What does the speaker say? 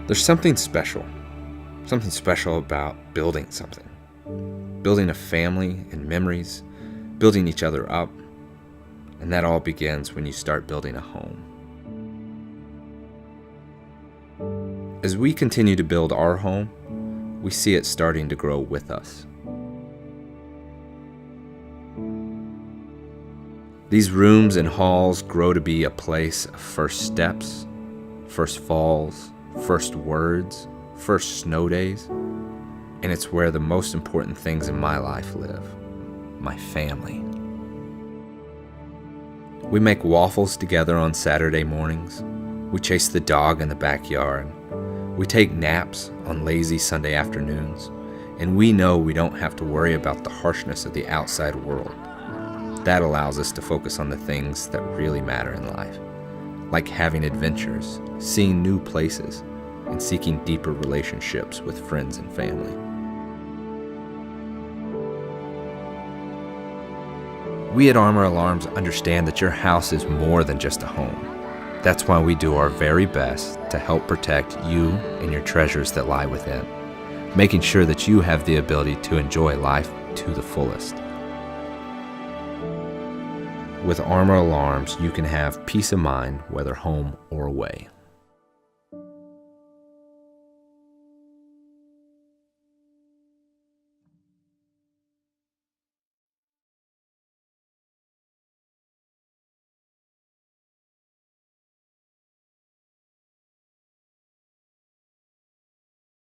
There's something special about building something. Building a family and memories, building each other up, and that all begins when you start building a home. As we continue to build our home, we see it starting to grow with us. These rooms and halls grow to be a place of first steps, first falls, first words, first snow days, and it's where the most important things in my life live, my family. We make waffles together on Saturday mornings. We chase the dog in the backyard. We take naps on lazy Sunday afternoons, and we know we don't have to worry about the harshness of the outside world. That allows us to focus on the things that really matter in life, like having adventures, seeing new places, and seeking deeper relationships with friends and family. We at Armor Alarms understand that your house is more than just a home. That's why we do our very best to help protect you and your treasures that lie within, making sure that you have the ability to enjoy life to the fullest. With Armor Alarms, you can have peace of mind whether home or away.